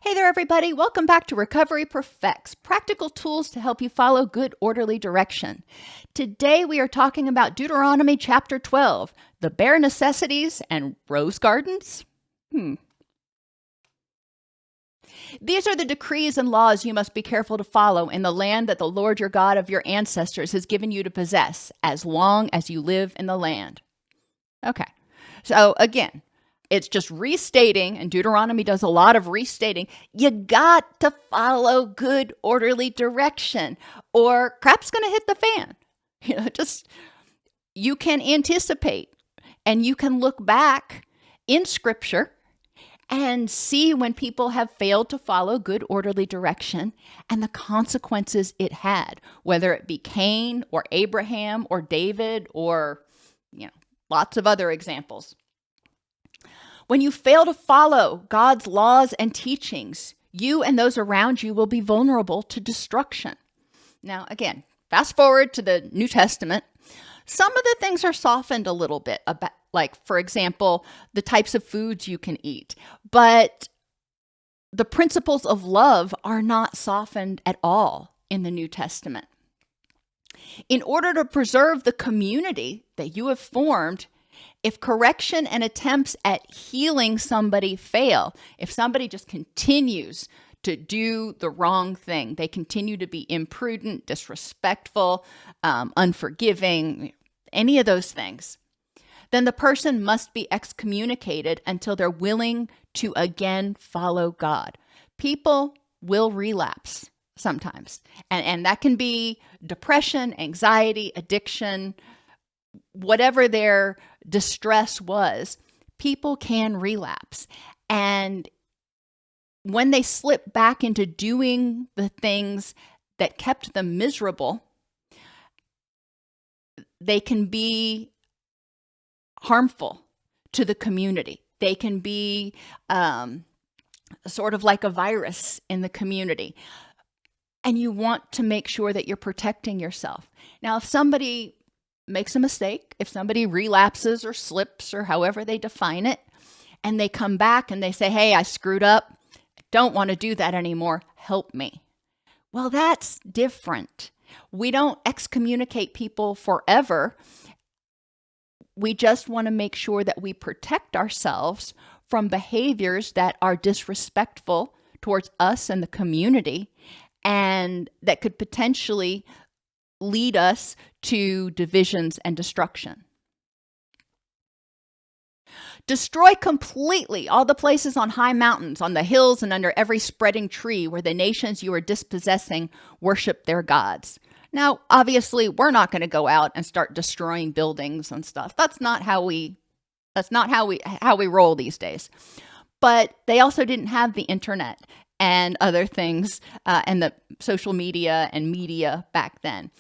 Hey there, everybody. Welcome back to Recovery Perfects, practical tools to help you follow good, orderly direction. Today, we are talking about Deuteronomy chapter 12, the bare necessities and rose gardens. These are the decrees and laws you must be careful to follow in the land that the Lord your God of your ancestors has given you to possess, as long as you live in the land. Okay, so again, it's just restating, and Deuteronomy does a lot of restating. You got to follow good, orderly direction, or crap's going to hit the fan. You can anticipate, and you can look back in Scripture and see when people have failed to follow good, orderly direction and the consequences it had, whether it be Cain or Abraham or David or, lots of other examples. When you fail to follow God's laws and teachings, you and those around you will be vulnerable to destruction. Now, again, fast forward to the New Testament. Some of the things are softened a little bit, about, like, for example, the types of foods you can eat. But the principles of love are not softened at all in the New Testament. In order to preserve the community that you have formed, if correction and attempts at healing somebody fail, if somebody just continues to do the wrong thing, they continue to be imprudent, disrespectful, unforgiving, any of those things, then the person must be excommunicated until they're willing to again follow God. People will relapse sometimes, and that can be depression, anxiety, addiction, whatever their distress was. People can relapse. And when they slip back into doing the things that kept them miserable, they can be harmful to the community. They can be sort of like a virus in the community. And you want to make sure that you're protecting yourself. Now, if somebody makes a mistake, if somebody relapses or slips or however they define it, and they come back and they say, hey, I screwed up, don't want to do that anymore, help me. Well, that's different. We don't excommunicate people forever. We just want to make sure that we protect ourselves from behaviors that are disrespectful towards us and the community, and that could potentially lead us to divisions and destruction. Destroy completely all the places on high mountains, on the hills, and under every spreading tree where the nations you are dispossessing worship their gods. Now, obviously, we're not going to go out and start destroying buildings and stuff. That's not how we roll these days. But they also didn't have the internet and other things, and the social media and media back then.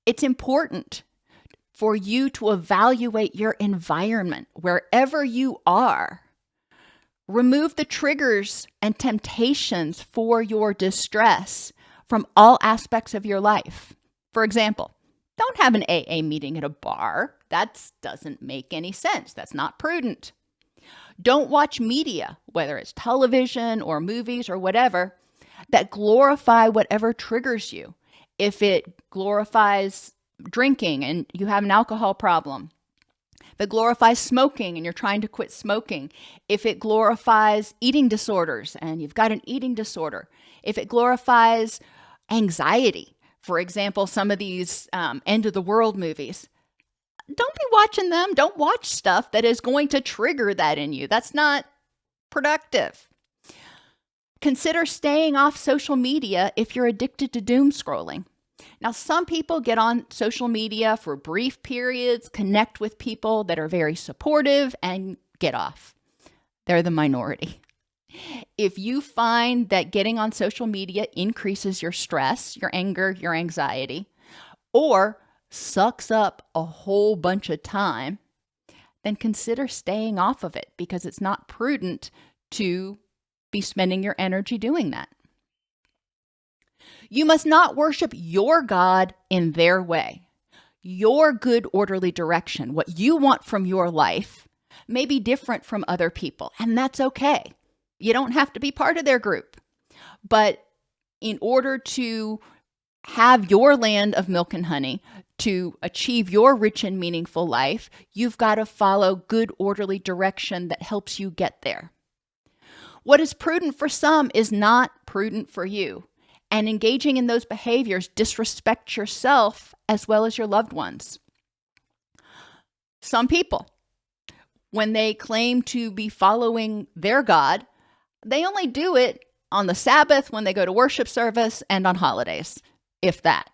It's important for you to evaluate your environment wherever you are. Remove the triggers and temptations for your distress from all aspects of your life. For example, don't have an AA meeting at a bar. That doesn't make any sense. That's not prudent. Don't watch media, whether it's television or movies or whatever, that glorify whatever triggers you. If it glorifies drinking and you have an alcohol problem, if it glorifies smoking and you're trying to quit smoking, if it glorifies eating disorders and you've got an eating disorder, if it glorifies anxiety, for example, some of these end of the world movies, don't be watching them. Don't watch stuff that is going to trigger that in you. That's not productive. Consider staying off social media if you're addicted to doom scrolling. Now, some people get on social media for brief periods, connect with people that are very supportive, and get off. They're the minority. If you find that getting on social media increases your stress, your anger, your anxiety, or sucks up a whole bunch of time, then consider staying off of it, because it's not prudent to be spending your energy doing that. You must not worship your God in their way. Your good, orderly direction, what you want from your life, may be different from other people, and that's okay. You don't have to be part of their group. But in order to have your land of milk and honey, to achieve your rich and meaningful life, you've got to follow good, orderly direction that helps you get there. What is prudent for some is not prudent for you. And engaging in those behaviors disrespect yourself as well as your loved ones. Some people, when they claim to be following their God, they only do it on the Sabbath, when they go to worship service, and on holidays, if that.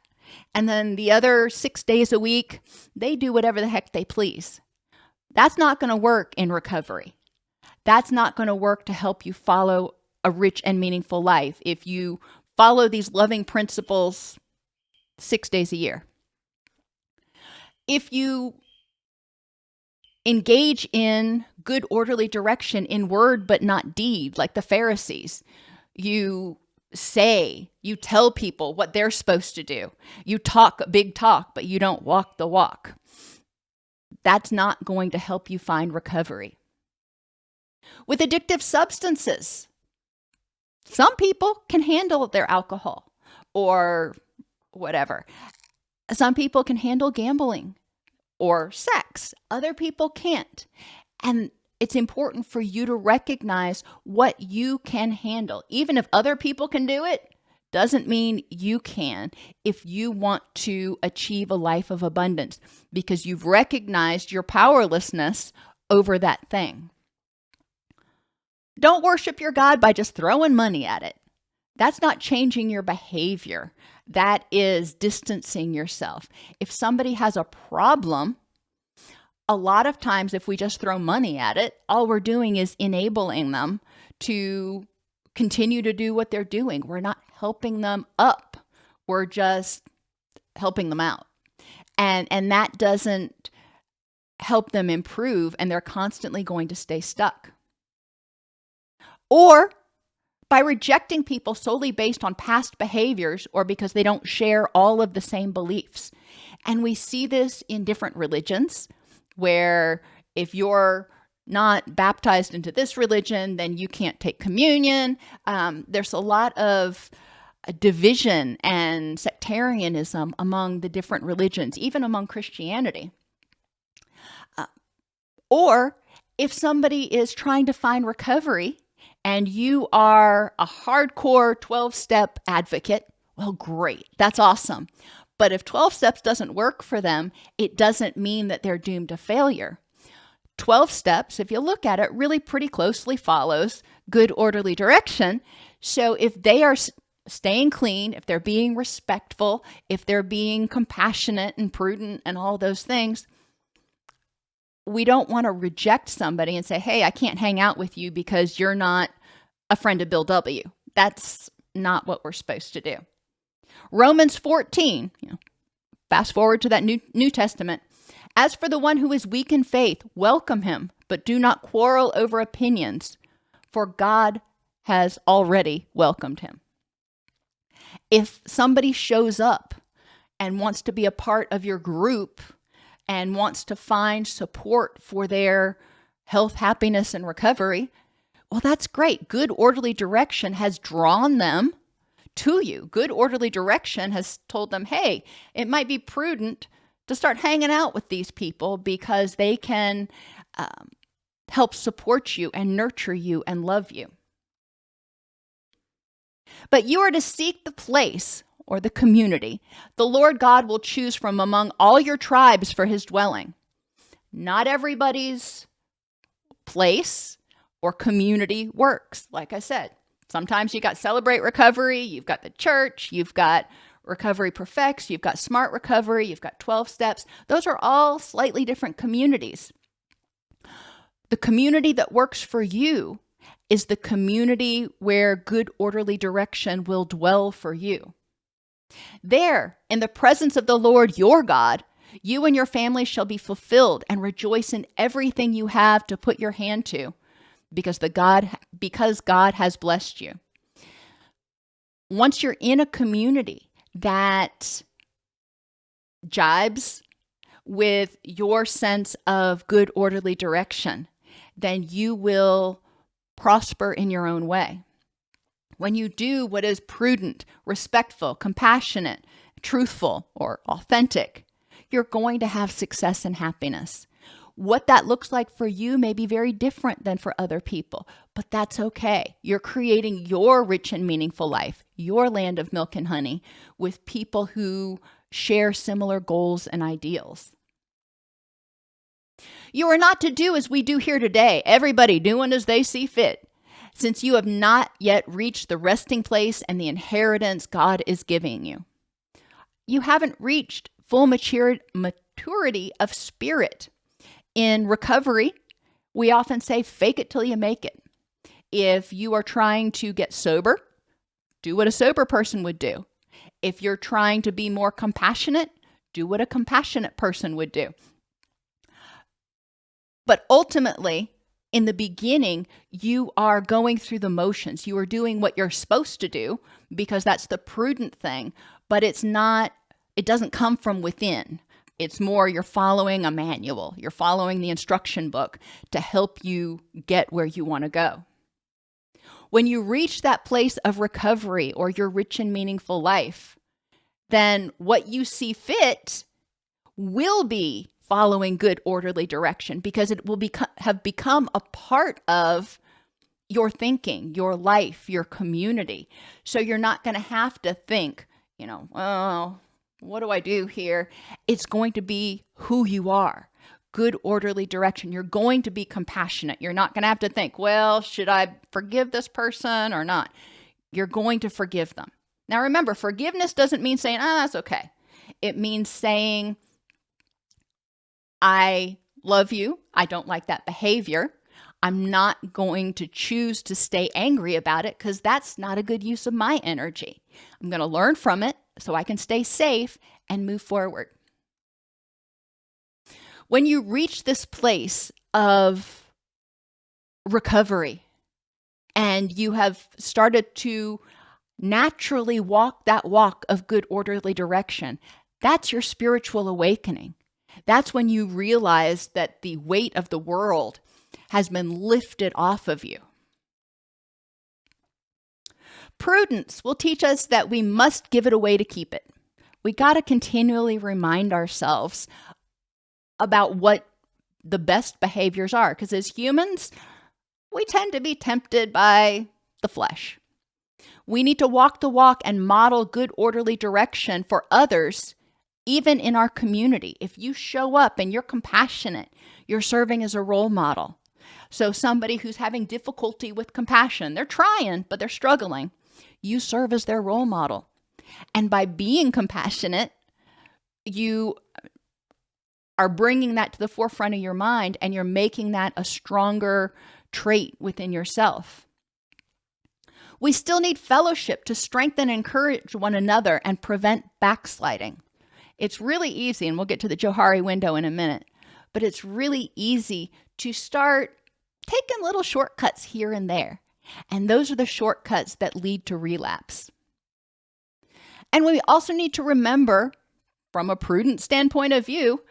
And then the other 6 days a week, they do whatever the heck they please. That's not going to work in recovery. That's not going to work to help you follow a rich and meaningful life if you follow these loving principles 6 days a year. If you engage in good, orderly direction in word but not deed, like the Pharisees, you tell people what they're supposed to do. You talk a big talk, but you don't walk the walk. That's not going to help you find recovery. With addictive substances, some people can handle their alcohol or whatever. Some people can handle gambling or sex. Other people can't. And it's important for you to recognize what you can handle. Even if other people can do it, doesn't mean you can if you want to achieve a life of abundance, because you've recognized your powerlessness over that thing. Don't worship your God by just throwing money at it. That's not changing your behavior. That is distancing yourself. If somebody has a problem, a lot of times if we just throw money at it, all we're doing is enabling them to continue to do what they're doing. We're not helping them up. We're just helping them out. And that doesn't help them improve, and they're constantly going to stay stuck. Or by rejecting people solely based on past behaviors or because they don't share all of the same beliefs. And we see this in different religions, where if you're not baptized into this religion, then you can't take communion. There's a lot of division and sectarianism among the different religions, even among Christianity. Or if somebody is trying to find recovery and you are a hardcore 12-step advocate, well, great. That's awesome. But if 12 steps doesn't work for them, it doesn't mean that they're doomed to failure. 12 steps, if you look at it, really pretty closely follows good, orderly direction. So if they are staying clean, if they're being respectful, if they're being compassionate and prudent and all those things, we don't want to reject somebody and say, hey, I can't hang out with you because you're not a friend of Bill W. That's not what we're supposed to do. Romans 14, fast forward to that New Testament. As for the one who is weak in faith, welcome him, but do not quarrel over opinions, for God has already welcomed him. If somebody shows up and wants to be a part of your group and wants to find support for their health, happiness, and recovery, well, that's great. Good, orderly direction has drawn them to you. Good, orderly direction has told them, hey, it might be prudent to start hanging out with these people because they can help support you and nurture you and love you. But you are to seek the place or the community the Lord God will choose from among all your tribes for his dwelling. Not everybody's place or community works. Like I said, sometimes you got Celebrate Recovery, you've got the church, you've got Recovery Perfects, you've got Smart Recovery, you've got 12 Steps. Those are all slightly different communities. The community that works for you is the community where good, orderly direction will dwell for you. There, in the presence of the Lord your God, you and your family shall be fulfilled and rejoice in everything you have to put your hand to, because God has blessed you. Once you're in a community that jibes with your sense of good, orderly direction, then you will prosper in your own way. When you do what is prudent, respectful, compassionate, truthful, or authentic, you're going to have success and happiness. What that looks like for you may be very different than for other people, but that's okay. You're creating your rich and meaningful life, your land of milk and honey, with people who share similar goals and ideals. You are not to do as we do here today, everybody doing as they see fit, since you have not yet reached the resting place and the inheritance God is giving you. You haven't reached full maturity of spirit. In recovery, we often say, fake it till you make it. If you are trying to get sober, do what a sober person would do. If you're trying to be more compassionate, do what a compassionate person would do. But ultimately, in the beginning, you are going through the motions. You are doing what you're supposed to do because that's the prudent thing, but it doesn't come from within. It's more you're following a manual. You're following the instruction book to help you get where you want to go. When you reach that place of recovery or your rich and meaningful life, then what you see fit will be following good, orderly direction because it will have become a part of your thinking, your life, your community. So you're not going to have to think, oh, what do I do here? It's going to be who you are. Good, orderly direction. You're going to be compassionate. You're not going to have to think, well, should I forgive this person or not? You're going to forgive them. Now remember, forgiveness doesn't mean saying, that's okay. It means saying, I love you. I don't like that behavior. I'm not going to choose to stay angry about it because that's not a good use of my energy. I'm going to learn from it so I can stay safe and move forward. When you reach this place of recovery and you have started to naturally walk that walk of good, orderly direction, that's your spiritual awakening. That's when you realize that the weight of the world has been lifted off of you. Prudence will teach us that we must give it away to keep it. We got to continually remind ourselves about what the best behaviors are, because as humans, we tend to be tempted by the flesh. We need to walk the walk and model good, orderly direction for others, even in our community. If you show up and you're compassionate, you're serving as a role model. So somebody who's having difficulty with compassion, they're trying, but they're struggling. You serve as their role model. And by being compassionate, you are bringing that to the forefront of your mind and you're making that a stronger trait within yourself. We still need fellowship to strengthen and encourage one another and prevent backsliding. It's really easy, and we'll get to the Johari window in a minute, but it's really easy to start taking little shortcuts here and there. And those are the shortcuts that lead to relapse. And we also need to remember, from a prudent standpoint of view,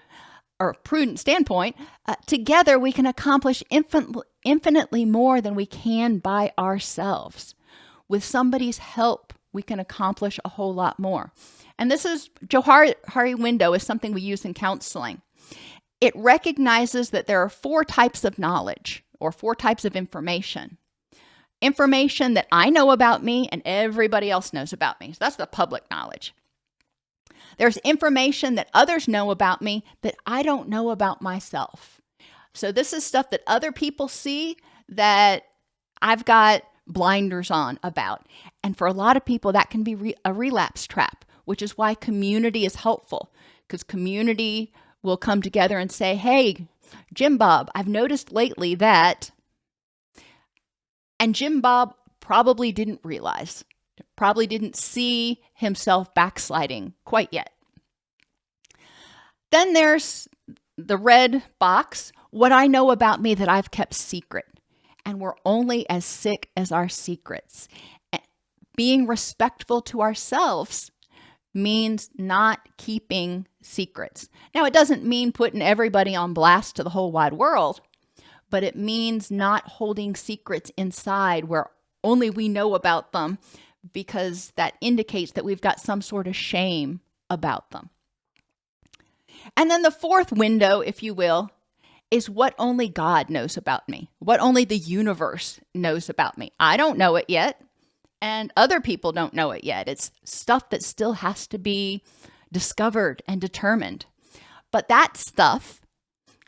together we can accomplish infinitely more than we can by ourselves. With somebody's help, we can accomplish a whole lot more. And this is, Johari window is something we use in counseling. It recognizes that there are 4 types of knowledge or 4 types of information. Information that I know about me and everybody else knows about me. So that's the public knowledge. There's information that others know about me that I don't know about myself. So this is stuff that other people see that I've got blinders on about. And for a lot of people, that can be a relapse trap, which is why community is helpful, because community will come together and say, hey, Jim Bob, I've noticed lately that, and Jim Bob probably didn't realize, probably didn't see himself backsliding quite yet. Then there's the red box, what I know about me that I've kept secret. And we're only as sick as our secrets. Being respectful to ourselves means not keeping secrets. Now, it doesn't mean putting everybody on blast to the whole wide world, but it means not holding secrets inside where only we know about them, because that indicates that we've got some sort of shame about them. And then the fourth window, if you will, is what only God knows about me, what only the universe knows about me. I don't know it yet, and other people don't know it yet. It's stuff that still has to be discovered and determined. But that stuff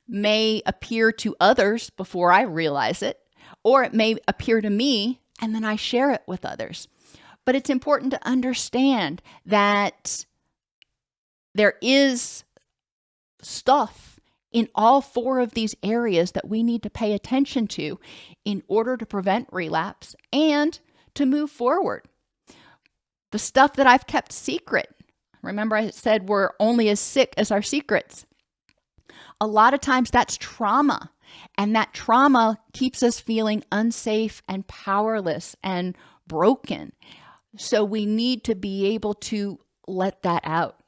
may appear to others before I realize it, or it may appear to me and then I share it with others. But it's important to understand that there is stuff in all four of these areas that we need to pay attention to in order to prevent relapse and to move forward. The stuff that I've kept secret, remember I said we're only as sick as our secrets. A lot of times that's trauma, and that trauma keeps us feeling unsafe and powerless and broken. So we need to be able to let that out.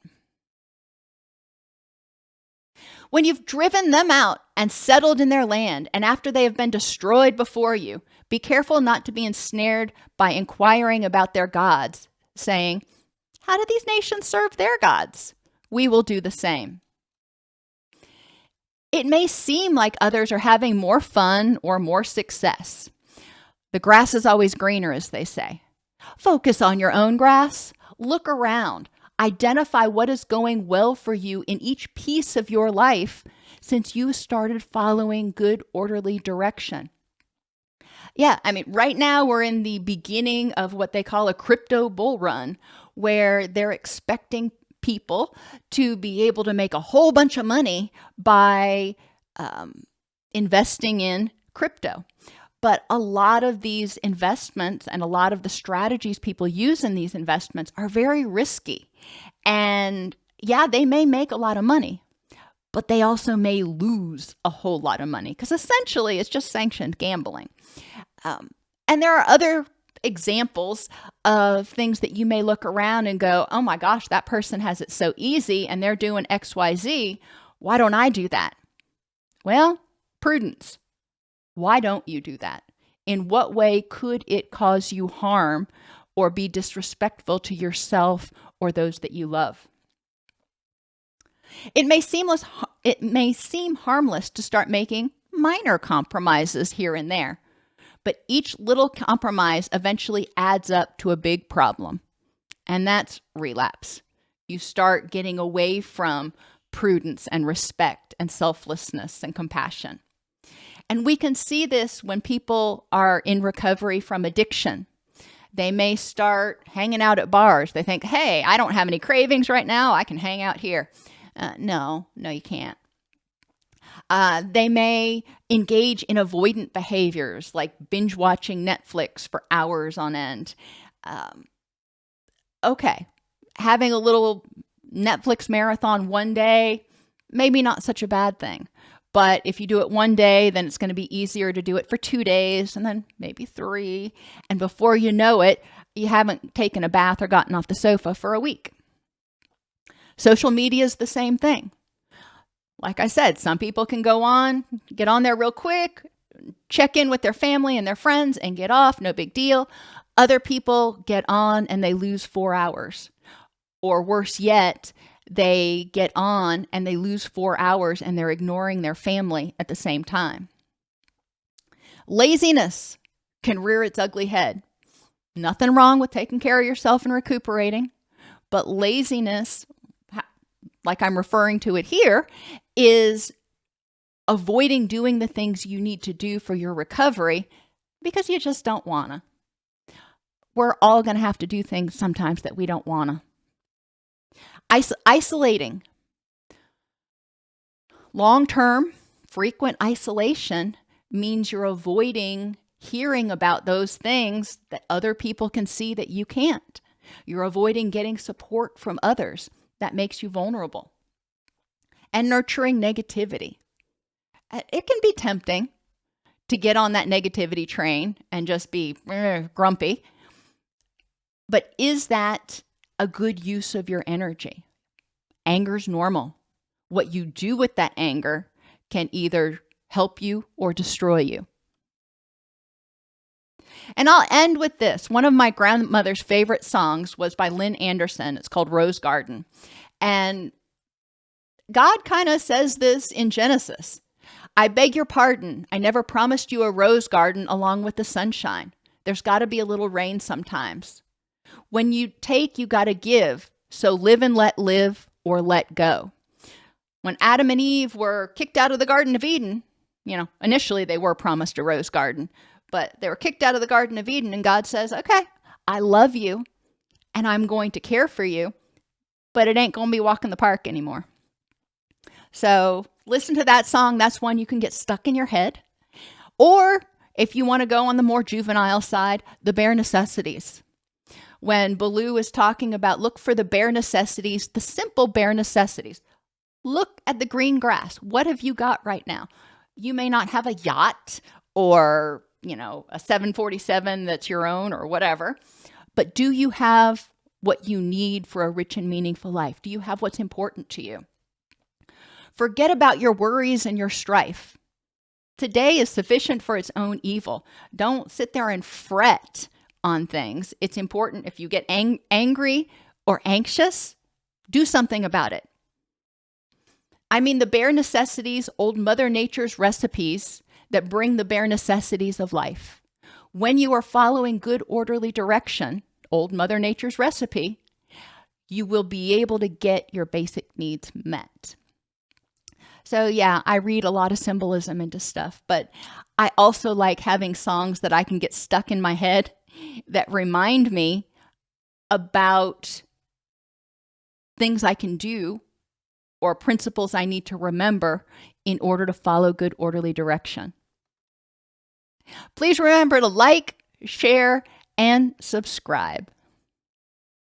When you've driven them out and settled in their land, and after they have been destroyed before you, be careful not to be ensnared by inquiring about their gods, saying, "How do these nations serve their gods? We will do the same." It may seem like others are having more fun or more success. The grass is always greener, as they say. Focus on your own grass. Look around. Identify what is going well for you in each piece of your life since you started following good, orderly direction. Yeah, right now we're in the beginning of what they call a crypto bull run, where they're expecting people to be able to make a whole bunch of money by investing in crypto. But a lot of these investments and a lot of the strategies people use in these investments are very risky. And yeah, they may make a lot of money, but they also may lose a whole lot of money because essentially it's just sanctioned gambling. And there are other examples of things that you may look around and go, oh my gosh, that person has it so easy and they're doing XYZ. Why don't I do that? Well, prudence. Why don't you do that? In what way could it cause you harm or be disrespectful to yourself or those that you love? It may seem harmless to start making minor compromises here and there, but each little compromise eventually adds up to a big problem, and that's relapse. You start getting away from prudence and respect and selflessness and compassion. And we can see this when people are in recovery from addiction. They may start hanging out at bars. They think, hey, I don't have any cravings right now. I can hang out here. No, you can't. They may engage in avoidant behaviors like binge watching Netflix for hours on end. Okay, having a little Netflix marathon one day, maybe not such a bad thing. But if you do it one day, then it's going to be easier to do it for 2 days and then maybe 3. And before you know it, you haven't taken a bath or gotten off the sofa for a week. Social media is the same thing. Like I said, some people can get on there real quick, check in with their family and their friends and get off, no big deal. Other people get on and they lose 4 hours. Or worse yet, they get on and they lose 4 hours and they're ignoring their family at the same time. Laziness can rear its ugly head. Nothing wrong with taking care of yourself and recuperating, but laziness, like I'm referring to it here, is avoiding doing the things you need to do for your recovery because you just don't want to. We're all going to have to do things sometimes that we don't want to. Isolating. Long-term, frequent isolation means you're avoiding hearing about those things that other people can see that you can't. You're avoiding getting support from others. That makes you vulnerable. And nurturing negativity. It can be tempting to get on that negativity train and just be grumpy. But is that a good use of your energy? Anger's normal. What you do with that anger can either help you, or destroy you. And I'll end with this. One of my grandmother's favorite songs was by Lynn Anderson. It's called Rose Garden. And God kind of says this in Genesis. I beg your pardon. I never promised you a rose garden along with the sunshine. There's got to be a little rain sometimes. When you take, you got to give. So live and let live, or let go. When Adam and Eve were kicked out of the Garden of Eden, initially they were promised a rose garden, but they were kicked out of the Garden of Eden, and God says, okay, I love you and I'm going to care for you, but it ain't going to be walk in the park anymore. So listen to that song. That's one you can get stuck in your head. Or if you want to go on the more juvenile side, the bare necessities. When Baloo is talking about look for the bare necessities, the simple bare necessities. Look at the green grass. What have you got right now? You may not have a yacht or, a 747 that's your own or whatever, but do you have what you need for a rich and meaningful life? Do you have what's important to you? Forget about your worries and your strife. Today is sufficient for its own evil. Don't sit there and fret on things. It's important if you get angry or anxious, do something about it. I mean, the bare necessities, old Mother Nature's recipes that bring the bare necessities of life. When you are following good, orderly direction, old Mother Nature's recipe, you will be able to get your basic needs met. So yeah, I read a lot of symbolism into stuff, but I also like having songs that I can get stuck in my head that remind me about things I can do or principles I need to remember in order to follow good, orderly direction. Please remember to like, share, and subscribe.